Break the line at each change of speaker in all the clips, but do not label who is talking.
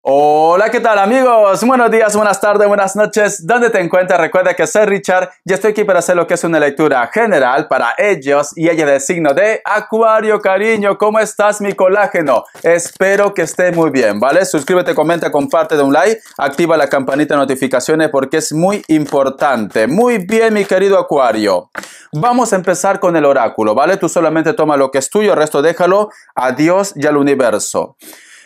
Hola, ¿qué tal amigos? Buenos días, buenas tardes, buenas noches. ¿Dónde te encuentras? Recuerda que soy Richard y estoy aquí para hacer lo que es una lectura general para ellos y ella del signo de Acuario, cariño. ¿Cómo estás, mi colágeno? Espero que esté muy bien, ¿vale? Suscríbete, comenta, comparte, da un like, activa la campanita de notificaciones porque es muy importante. Muy bien, mi querido Acuario. Vamos a empezar con el oráculo, ¿vale? Tú solamente toma lo que es tuyo, el resto déjalo a Dios y al universo.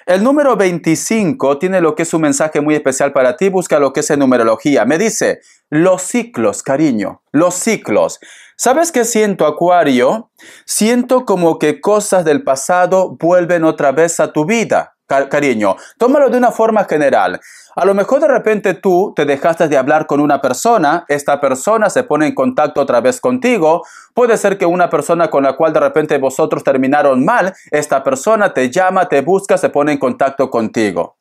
El número 25 tiene lo que es un mensaje muy especial para ti. Busca lo que es en numerología. Me dice, los ciclos, cariño, los ciclos. ¿Sabes qué siento, Acuario? Siento como que cosas del pasado vuelven otra vez a tu vida, cariño. Tómalo de una forma general. A lo mejor de repente tú te dejaste de hablar con una persona, esta persona se pone en contacto otra vez contigo. Puede ser que una persona con la cual de repente vosotros terminaron mal, esta persona te llama, te busca, se pone en contacto contigo.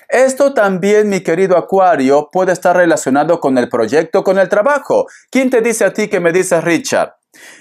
Esto también, mi querido Acuario, puede estar relacionado con el proyecto, con el trabajo. ¿Quién te dice a ti que me dices, Richard?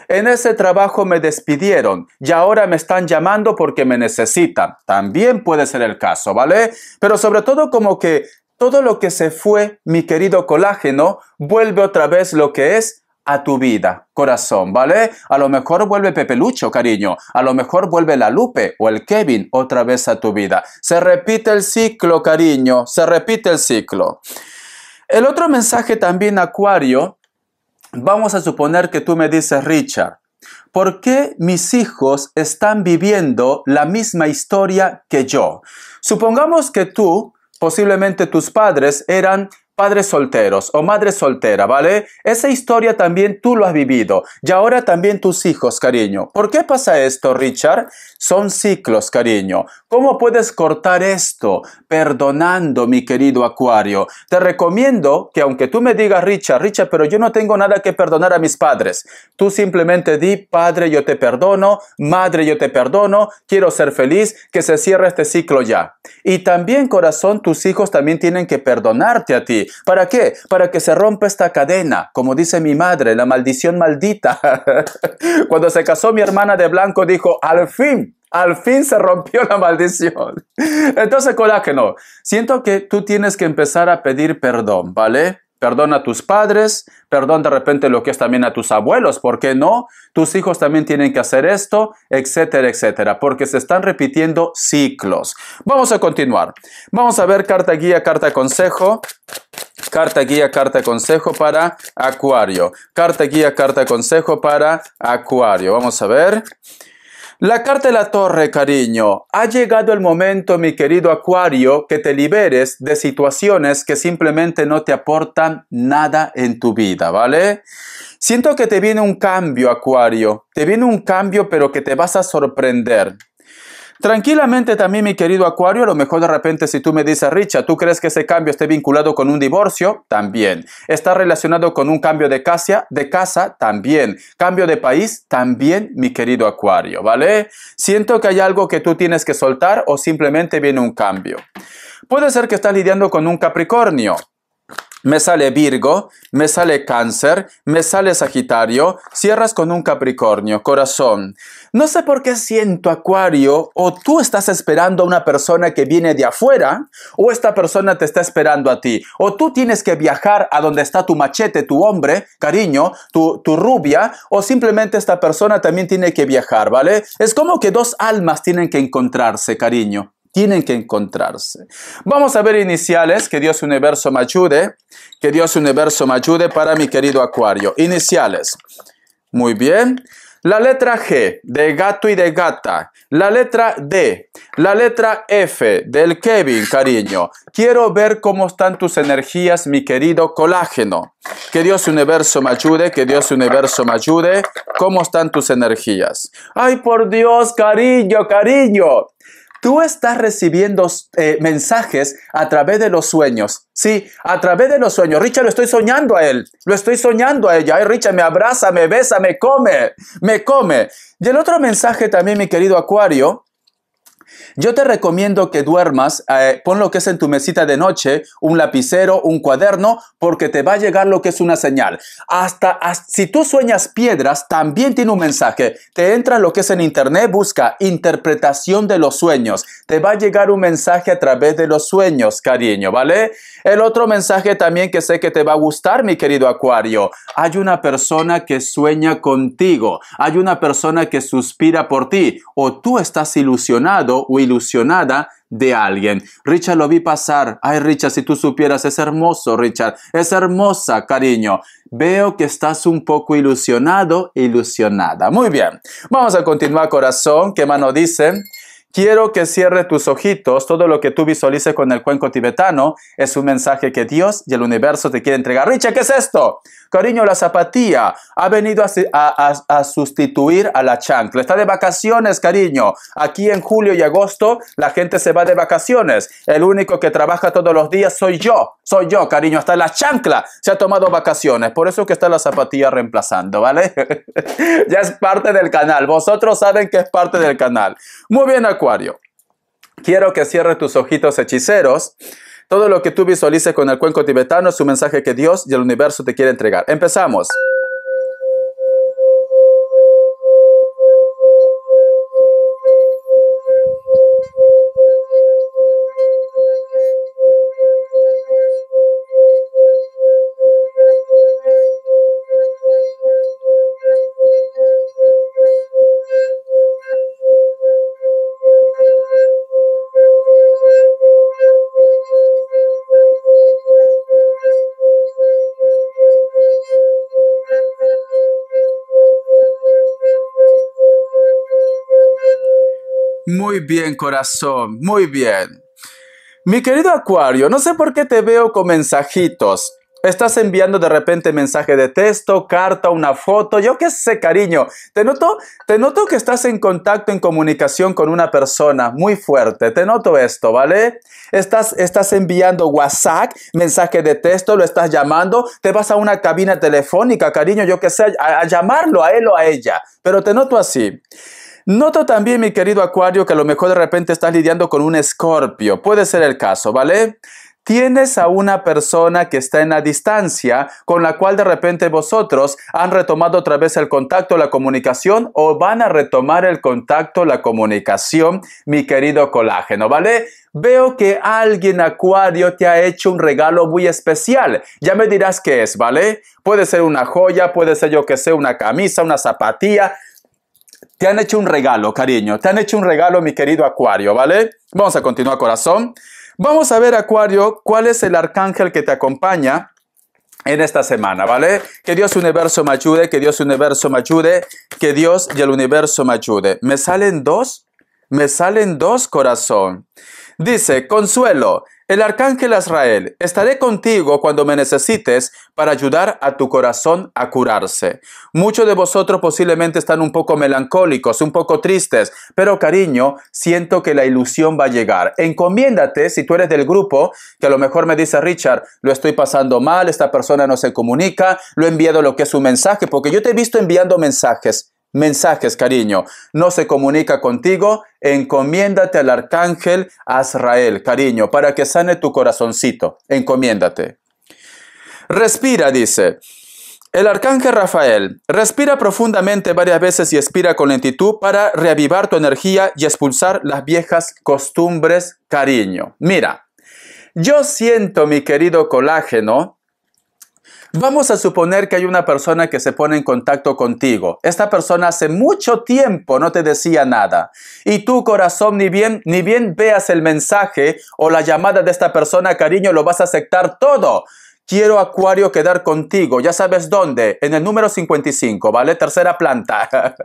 En ese trabajo me despidieron y ahora me están llamando porque me necesitan. También puede ser el caso, ¿vale? Pero sobre todo como que todo lo que se fue, mi querido colágeno, vuelve otra vez lo que es a tu vida, corazón, ¿vale? A lo mejor vuelve Pepe Lucho, cariño. A lo mejor vuelve la Lupe o el Kevin otra vez a tu vida. Se repite el ciclo, cariño. Se repite el ciclo. El otro mensaje también, Acuario. Vamos a suponer que tú me dices, Richard, ¿por qué mis hijos están viviendo la misma historia que yo? Supongamos que tú, posiblemente tus padres eran padres solteros o madre soltera, ¿vale? Esa historia también tú lo has vivido y ahora también tus hijos, cariño. ¿Por qué pasa esto, Richard? Son ciclos, cariño. ¿Cómo puedes cortar esto? Perdonando, mi querido Acuario. Te recomiendo que aunque tú me digas, Richard, pero yo no tengo nada que perdonar a mis padres. Tú simplemente di, Padre, yo te perdono, Madre, yo te perdono, quiero ser feliz, que se cierre este ciclo ya. Y también, corazón, tus hijos también tienen que perdonarte a ti. ¿Para qué? Para que se rompa esta cadena. Como dice mi madre, la maldición maldita. Cuando se casó mi hermana de blanco, dijo, al fin se rompió la maldición. Entonces, colágeno, siento que tú tienes que empezar a pedir perdón, ¿vale? Perdón a tus padres, perdón de repente lo que es también a tus abuelos, ¿por qué no? Tus hijos también tienen que hacer esto, etcétera, etcétera, porque se están repitiendo ciclos. Vamos a continuar. Vamos a ver carta guía, carta consejo. Carta guía, carta consejo para Acuario. Carta guía, carta consejo para Acuario. Vamos a ver. La carta de la torre, cariño. Ha llegado el momento, mi querido Acuario, que te liberes de situaciones que simplemente no te aportan nada en tu vida, ¿vale? Siento que te viene un cambio, Acuario. Te viene un cambio, pero que te vas a sorprender. Tranquilamente también, mi querido Acuario, a lo mejor de repente si tú me dices, Richard, ¿tú crees que ese cambio esté vinculado con un divorcio? También. ¿Está relacionado con un cambio de casa? También. ¿Cambio de país? También, mi querido Acuario, ¿vale? Siento que hay algo que tú tienes que soltar o simplemente viene un cambio. Puede ser que estás lidiando con un Capricornio. Me sale Virgo, me sale Cáncer, me sale Sagitario, cierras con un Capricornio, corazón. No sé por qué siento, Acuario, o tú estás esperando a una persona que viene de afuera, o esta persona te está esperando a ti, o tú tienes que viajar a donde está tu machete, tu hombre, cariño, tu rubia, o simplemente esta persona también tiene que viajar, ¿vale? Es como que dos almas tienen que encontrarse, cariño. Tienen que encontrarse. Vamos a ver iniciales. Que Dios Universo me ayude. Que Dios Universo me ayude para mi querido Acuario. Iniciales. Muy bien. La letra G de gato y de gata. La letra D. La letra F del Kevin, cariño. Quiero ver cómo están tus energías, mi querido colágeno. Que Dios Universo me ayude. Que Dios Universo me ayude. ¿Cómo están tus energías? ¡Ay, por Dios, cariño, cariño! Tú estás recibiendo mensajes a través de los sueños. Sí, a través de los sueños. Richard, lo estoy soñando a él. Lo estoy soñando a ella. Ay, Richard, me abraza, me besa, me come. Me come. Y el otro mensaje también, mi querido Acuario. Yo te recomiendo que duermas, pon lo que es en tu mesita de noche, un lapicero, un cuaderno, porque te va a llegar lo que es una señal. Hasta si tú sueñas piedras, también tiene un mensaje. Te entra lo que es en internet, busca interpretación de los sueños. Te va a llegar un mensaje a través de los sueños, cariño, ¿vale? El otro mensaje también que sé que te va a gustar, mi querido Acuario. Hay una persona que sueña contigo. Hay una persona que suspira por ti. O tú estás ilusionado o ilusionada de alguien. Richard, lo vi pasar. Ay, Richard, si tú supieras, es hermoso, Richard. Es hermosa, cariño. Veo que estás un poco ilusionado, ilusionada. Muy bien. Vamos a continuar, corazón. ¿Qué mano dice? Quiero que cierre tus ojitos. Todo lo que tú visualices con el cuenco tibetano es un mensaje que Dios y el universo te quiere entregar. Richard, ¿qué es esto? Cariño, la zapatilla ha venido a sustituir a la chancla. Está de vacaciones, cariño. Aquí en julio y agosto la gente se va de vacaciones. El único que trabaja todos los días soy yo. Soy yo, cariño. Hasta la chancla se ha tomado vacaciones. Por eso que está la zapatilla reemplazando, ¿vale? Ya es parte del canal. Vosotros saben que es parte del canal. Muy bien, Acuario. Quiero que cierres tus ojitos hechiceros. Todo lo que tú visualices con el cuenco tibetano es un mensaje que Dios y el universo te quiere entregar. Empezamos. Muy bien, corazón, muy bien. Mi querido Acuario, no sé por qué te veo con mensajitos. Estás enviando de repente mensaje de texto, carta, una foto, yo qué sé, cariño. Te noto que estás en contacto, en comunicación con una persona muy fuerte. Te noto esto, ¿vale? Estás enviando WhatsApp, mensaje de texto, lo estás llamando, te vas a una cabina telefónica, cariño, yo qué sé, a llamarlo a él o a ella. Pero te noto así. Noto también, mi querido Acuario, que a lo mejor de repente estás lidiando con un Escorpio. Puede ser el caso, ¿vale? Tienes a una persona que está en la distancia, con la cual de repente vosotros han retomado otra vez el contacto, la comunicación, o van a retomar el contacto, la comunicación, mi querido colágeno, ¿vale? Veo que alguien, Acuario, te ha hecho un regalo muy especial. Ya me dirás qué es, ¿vale? Puede ser una joya, puede ser, yo que sé, una camisa, una zapatilla. Te han hecho un regalo, cariño. Te han hecho un regalo, mi querido Acuario, ¿vale? Vamos a continuar, corazón. Vamos a ver, Acuario, cuál es el arcángel que te acompaña en esta semana, ¿vale? Que Dios universo me ayude, que Dios universo me ayude, que Dios y el universo me ayude. Me salen dos, corazón. Dice, Consuelo, el arcángel Azrael, estaré contigo cuando me necesites para ayudar a tu corazón a curarse. Muchos de vosotros posiblemente están un poco melancólicos, un poco tristes, pero cariño, siento que la ilusión va a llegar. Encomiéndate, si tú eres del grupo, que a lo mejor me dice Richard, lo estoy pasando mal, esta persona no se comunica, lo he enviado lo que es un mensaje, porque yo te he visto enviando mensajes, cariño, no se comunica contigo, encomiéndate al arcángel Azrael, cariño, para que sane tu corazoncito, encomiéndate. Respira, dice, el arcángel Rafael, respira profundamente varias veces y expira con lentitud para reavivar tu energía y expulsar las viejas costumbres, cariño. Mira, yo siento, mi querido colágeno, vamos a suponer que hay una persona que se pone en contacto contigo. Esta persona hace mucho tiempo no te decía nada. Y tu corazón, ni bien veas el mensaje o la llamada de esta persona, cariño, lo vas a aceptar todo. Quiero, Acuario, quedar contigo. Ya sabes dónde. En el número 55, ¿vale? Tercera planta.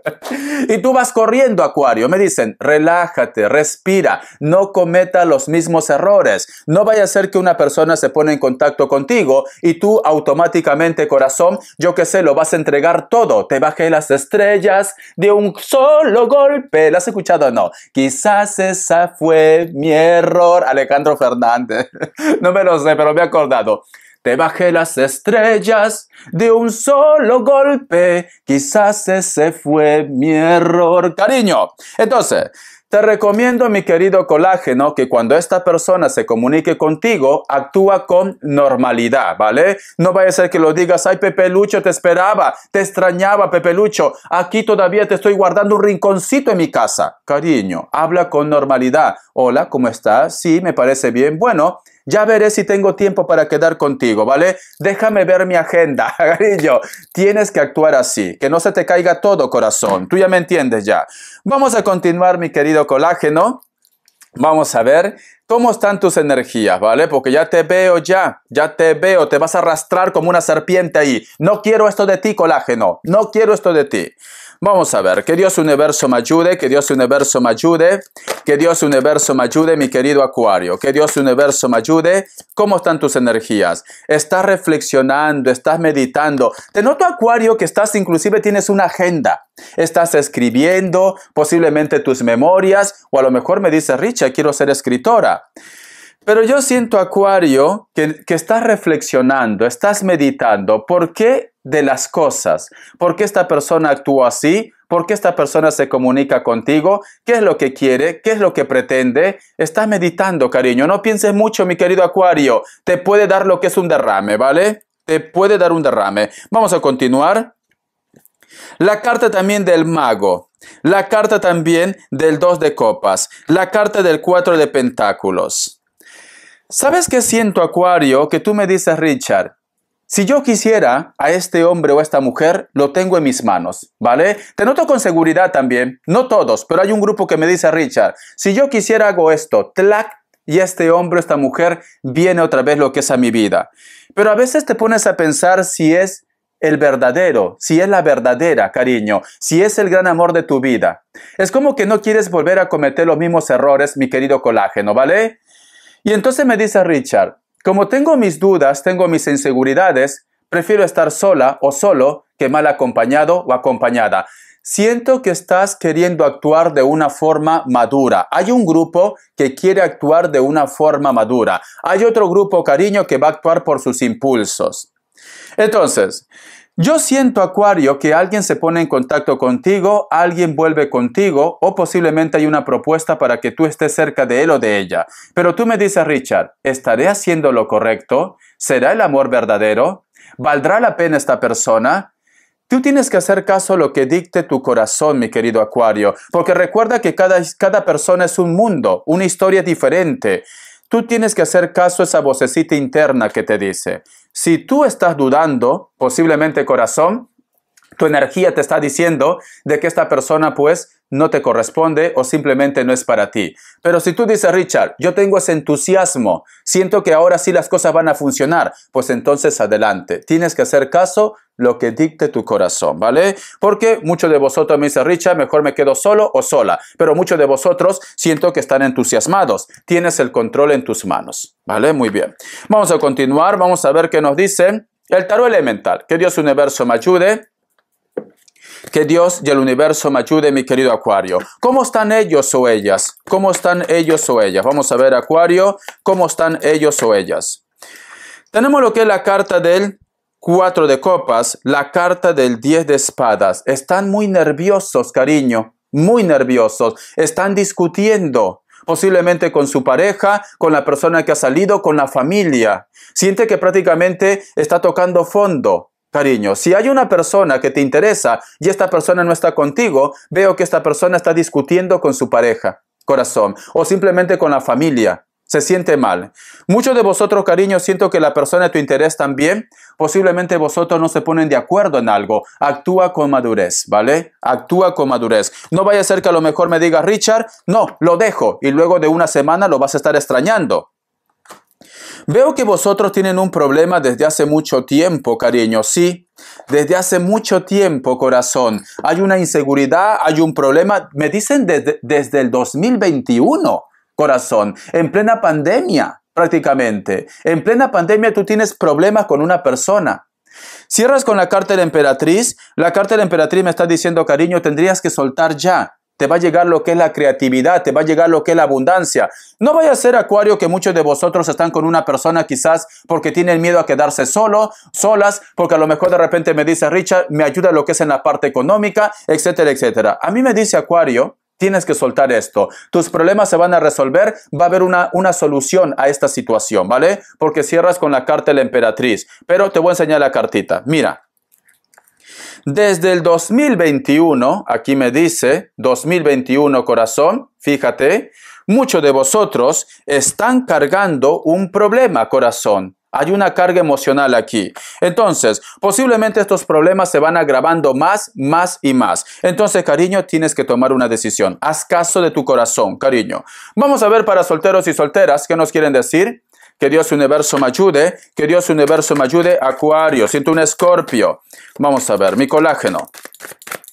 Y tú vas corriendo, Acuario. Me dicen, relájate, respira. No cometa los mismos errores. No vaya a ser que una persona se pone en contacto contigo y tú automáticamente, corazón, yo qué sé, lo vas a entregar todo. Te bajé las estrellas de un solo golpe. ¿Lo has escuchado o no? Quizás esa fue mi error. Alejandro Fernández. No me lo sé, pero me he acordado. Te bajé las estrellas de un solo golpe. Quizás ese fue mi error. Cariño, entonces, Te recomiendo, mi querido colágeno, que cuando esta persona se comunique contigo, actúa con normalidad, ¿vale? No vaya a ser que lo digas, ay, Pepe Lucho, te esperaba, te extrañaba, Pepe Lucho, aquí todavía te estoy guardando un rinconcito en mi casa. Cariño, habla con normalidad. Hola, ¿cómo estás? Sí, me parece bien. Bueno, ya veré si tengo tiempo para quedar contigo, ¿vale? Déjame ver mi agenda, cariño. Tienes que actuar así, que no se te caiga todo, corazón. Tú ya me entiendes ya. Vamos a continuar, mi querido colágeno. Vamos a ver cómo están tus energías, ¿vale? Porque ya te veo, te vas a arrastrar como una serpiente ahí. No quiero esto de ti, colágeno. No quiero esto de ti. Vamos a ver, que Dios Universo me ayude, que Dios Universo me ayude, que Dios Universo me ayude, mi querido Acuario, que Dios Universo me ayude. ¿Cómo están tus energías? Estás reflexionando, estás meditando. Te noto, Acuario, que inclusive tienes una agenda. Estás escribiendo, posiblemente tus memorias, o a lo mejor me dices, Richard, quiero ser escritora. Pero yo siento, Acuario, que estás reflexionando, estás meditando. ¿Por qué de las cosas? ¿Por qué esta persona actúa así? ¿Por qué esta persona se comunica contigo? ¿Qué es lo que quiere? ¿Qué es lo que pretende? Estás meditando, cariño. No pienses mucho, mi querido Acuario. Te puede dar lo que es un derrame, ¿vale? Te puede dar un derrame. Vamos a continuar. La carta también del mago. La carta también del 2 de copas. La carta del 4 de pentáculos. ¿Sabes qué siento, Acuario? Que tú me dices, Richard, si yo quisiera a este hombre o a esta mujer, lo tengo en mis manos, ¿vale? Te noto con seguridad también, no todos, pero hay un grupo que me dice, Richard, si yo quisiera hago esto, tlac, y este hombre o esta mujer viene otra vez lo que es a mi vida. Pero a veces te pones a pensar si es el verdadero, si es la verdadera, cariño, si es el gran amor de tu vida. Es como que no quieres volver a cometer los mismos errores, mi querido colágeno, ¿vale? Y entonces me dice Richard, como tengo mis dudas, tengo mis inseguridades, prefiero estar sola o solo que mal acompañado o acompañada. Siento que estás queriendo actuar de una forma madura. Hay un grupo que quiere actuar de una forma madura. Hay otro grupo, cariño, que va a actuar por sus impulsos. Entonces, yo siento, Acuario, que alguien se pone en contacto contigo, alguien vuelve contigo o posiblemente hay una propuesta para que tú estés cerca de él o de ella. Pero tú me dices, Richard, ¿estaré haciendo lo correcto? ¿Será el amor verdadero? ¿Valdrá la pena esta persona? Tú tienes que hacer caso a lo que dicte tu corazón, mi querido Acuario, porque recuerda que cada persona es un mundo, una historia diferente. Tú tienes que hacer caso a esa vocecita interna que te dice. Si tú estás dudando, posiblemente, corazón, tu energía te está diciendo de que esta persona pues no te corresponde o simplemente no es para ti. Pero si tú dices, Richard, yo tengo ese entusiasmo, siento que ahora sí las cosas van a funcionar, pues entonces adelante. Tienes que hacer caso lo que dicte tu corazón, ¿vale? Porque muchos de vosotros me dicen, Richard, mejor me quedo solo o sola. Pero muchos de vosotros siento que están entusiasmados. Tienes el control en tus manos, ¿vale? Muy bien. Vamos a continuar, vamos a ver qué nos dice el tarot elemental. Que Dios Universo me ayude. Que Dios y el universo me ayude, mi querido Acuario. ¿Cómo están ellos o ellas? ¿Cómo están ellos o ellas? Vamos a ver, Acuario, ¿cómo están ellos o ellas? Tenemos lo que es la carta del 4 de copas, la carta del 10 de espadas. Están muy nerviosos, cariño, muy nerviosos. Están discutiendo, posiblemente con su pareja, con la persona que ha salido, con la familia. Siente que prácticamente está tocando fondo. Cariño, si hay una persona que te interesa y esta persona no está contigo, veo que esta persona está discutiendo con su pareja, corazón, o simplemente con la familia. Se siente mal. Muchos de vosotros, cariño, siento que la persona de tu interés también, posiblemente vosotros no se ponen de acuerdo en algo. Actúa con madurez, ¿vale? Actúa con madurez. No vaya a ser que a lo mejor me digas, Richard, no, lo dejo, y luego de una semana lo vas a estar extrañando. Veo que vosotros tienen un problema desde hace mucho tiempo, cariño, sí, desde hace mucho tiempo, corazón. Hay una inseguridad, hay un problema, me dicen desde el 2021, corazón, en plena pandemia, prácticamente. En plena pandemia tú tienes problemas con una persona. Cierras con la carta de la emperatriz me está diciendo, cariño, tendrías que soltar ya. Te va a llegar lo que es la creatividad, te va a llegar lo que es la abundancia. No vaya a ser, Acuario, que muchos de vosotros están con una persona quizás porque tienen miedo a quedarse solas, porque a lo mejor de repente me dice, Richard, me ayuda lo que es en la parte económica, etcétera, etcétera. A mí me dice, Acuario, Tienes que soltar esto. Tus problemas se van a resolver. Va a haber una solución a esta situación, ¿vale? Porque cierras con la carta de la emperatriz. Pero te voy a enseñar la cartita. Mira. Desde el 2021, aquí me dice 2021 corazón, fíjate, muchos de vosotros están cargando un problema, corazón. Hay una carga emocional aquí. Entonces, posiblemente estos problemas se van agravando más y más. Entonces, cariño, tienes que tomar una decisión. Haz caso de tu corazón, cariño. Vamos a ver para solteros y solteras, ¿qué nos quieren decir? Que Dios Universo me ayude, que Dios Universo me ayude, Acuario, siento un Escorpio. Vamos a ver, mi colágeno.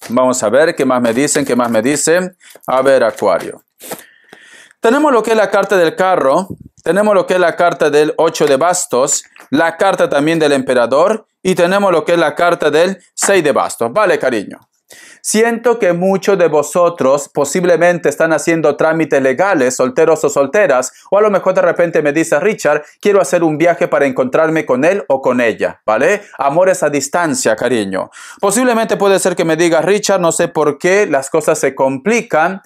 Vamos a ver, ¿qué más me dicen? A ver, Acuario. Tenemos lo que es la carta del carro, tenemos lo que es la carta del 8 de bastos, la carta también del emperador y tenemos lo que es la carta del 6 de bastos. Vale, cariño. Siento que muchos de vosotros posiblemente están haciendo trámites legales, solteros o solteras, o a lo mejor de repente me dice Richard, quiero hacer un viaje para encontrarme con él o con ella, ¿vale? Amores a distancia, cariño. Posiblemente puede ser que me diga Richard, no sé por qué las cosas se complican.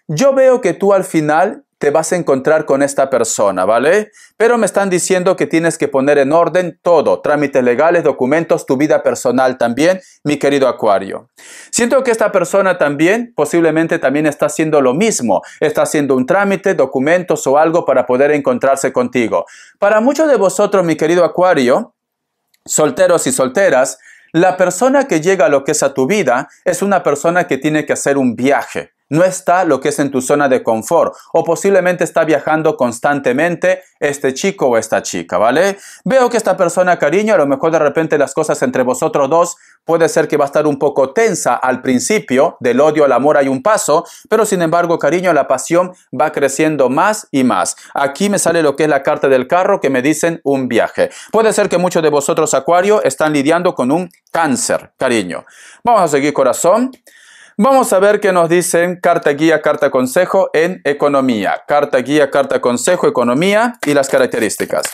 Yo veo que tú al final te vas a encontrar con esta persona, ¿vale? Pero me están diciendo que tienes que poner en orden todo, trámites legales, documentos, tu vida personal también, mi querido Acuario. Siento que esta persona también, posiblemente también está haciendo lo mismo, está haciendo un trámite, documentos o algo para poder encontrarse contigo. Para muchos de vosotros, mi querido Acuario, solteros y solteras, la persona que llega a lo que es a tu vida es una persona que tiene que hacer un viaje. No está lo que es en tu zona de confort o posiblemente está viajando constantemente este chico o esta chica, ¿vale? Veo que esta persona, cariño, a lo mejor de repente las cosas entre vosotros dos puede ser que va a estar un poco tensa al principio, del odio al amor hay un paso, pero sin embargo, cariño, la pasión va creciendo más y más. Aquí me sale lo que es la carta del carro que me dicen un viaje. Puede ser que muchos de vosotros, Acuario, están lidiando con un cáncer, cariño. Vamos a seguir, corazón. Vamos a ver qué nos dicen carta guía, carta consejo en economía. Carta guía, carta consejo, economía y las características.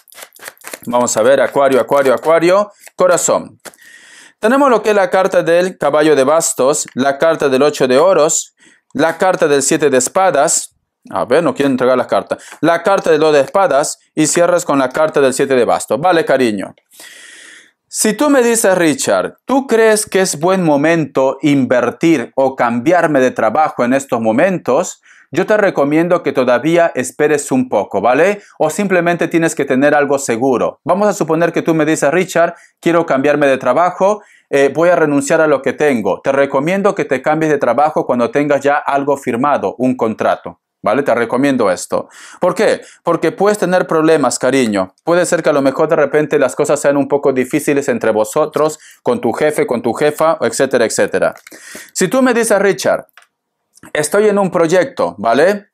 Vamos a ver, Acuario, corazón. Tenemos lo que es la carta del caballo de bastos, la carta del 8 de oros, la carta del 7 de espadas. A ver, no quiero entregar las cartas. La carta del 2 de espadas y cierras con la carta del 7 de bastos. Vale, cariño. Si tú me dices, Richard, ¿tú crees que es buen momento invertir o cambiarme de trabajo en estos momentos? Yo te recomiendo que todavía esperes un poco, ¿vale? O simplemente tienes que tener algo seguro. Vamos a suponer que tú me dices, Richard, quiero cambiarme de trabajo, voy a renunciar a lo que tengo. Te recomiendo que te cambies de trabajo cuando tengas ya algo firmado, un contrato. ¿Vale? Te recomiendo esto. ¿Por qué? Porque puedes tener problemas, cariño. Puede ser que a lo mejor de repente las cosas sean un poco difíciles entre vosotros, con tu jefe, con tu jefa, etcétera, etcétera. Si tú me dices, Richard, estoy en un proyecto, ¿vale?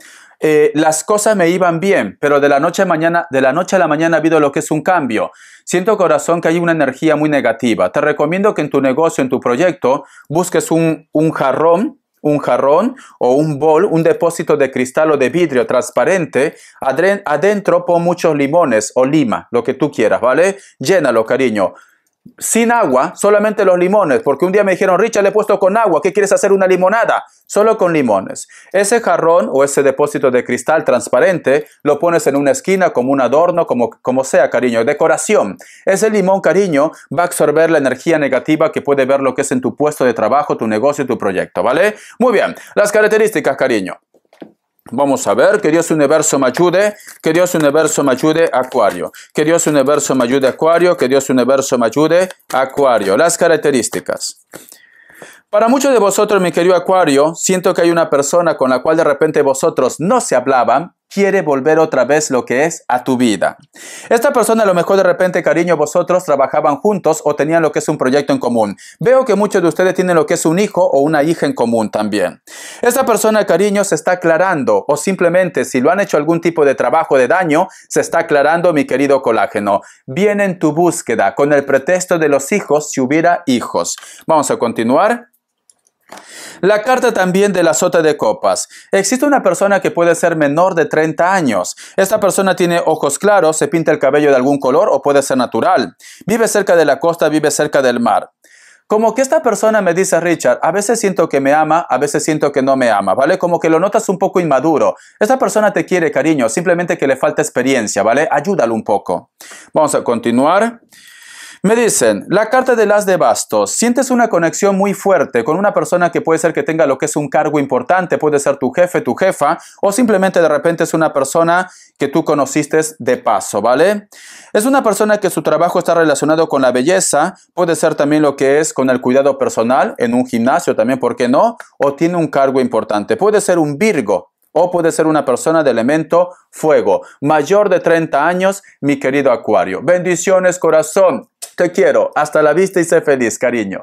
Las cosas me iban bien, pero de la noche a la mañana ha habido lo que es un cambio. Siento, corazón, que hay una energía muy negativa. Te recomiendo que en tu negocio, en tu proyecto, busques un jarrón o un bol, un depósito de cristal o de vidrio transparente, adentro pon muchos limones o lima, lo que tú quieras, ¿vale? Llénalo, cariño. Sin agua, solamente los limones, porque un día me dijeron, Richard, le he puesto con agua, ¿qué quieres hacer una limonada? Solo con limones. Ese jarrón o ese depósito de cristal transparente lo pones en una esquina como un adorno, como sea, cariño, decoración. Ese limón, cariño, va a absorber la energía negativa que puede ver lo que es en tu puesto de trabajo, tu negocio, tu proyecto, ¿vale? Muy bien, las características, cariño. Vamos a ver, que Dios Universo me ayude, que Dios Universo me ayude, Acuario. Que Dios Universo me ayude, Acuario, que Dios Universo me ayude, Acuario. Las características. Para muchos de vosotros, mi querido Acuario, siento que hay una persona con la cual de repente vosotros no se hablaban, quiere volver otra vez lo que es a tu vida. Esta persona a lo mejor de repente, cariño, vosotros trabajaban juntos o tenían lo que es un proyecto en común. Veo que muchos de ustedes tienen lo que es un hijo o una hija en común también. Esta persona, cariño, se está aclarando o simplemente si lo han hecho algún tipo de trabajo de daño, se está aclarando, mi querido colágeno. Viene en tu búsqueda con el pretexto de los hijos si hubiera hijos. Vamos a continuar. La carta también de la sota de copas. Existe una persona que puede ser menor de 30 años. Esta persona tiene ojos claros, se pinta el cabello de algún color o puede ser natural. Vive cerca de la costa, vive cerca del mar. Como que esta persona me dice, Richard, a veces siento que me ama, a veces siento que no me ama, ¿vale? Como que lo notas un poco inmaduro. Esta persona te quiere, cariño, simplemente que le falta experiencia, ¿vale? Ayúdalo un poco. Vamos a continuar. Me dicen, la carta del as de bastos, sientes una conexión muy fuerte con una persona que puede ser que tenga lo que es un cargo importante, puede ser tu jefe, tu jefa, o simplemente de repente es una persona que tú conociste de paso, ¿vale? Es una persona que su trabajo está relacionado con la belleza, puede ser también lo que es con el cuidado personal, en un gimnasio también, ¿por qué no? O tiene un cargo importante, puede ser un Virgo. O puede ser una persona de elemento fuego, mayor de 30 años, mi querido Acuario. Bendiciones, corazón. Te quiero. Hasta la vista y sé feliz, cariño.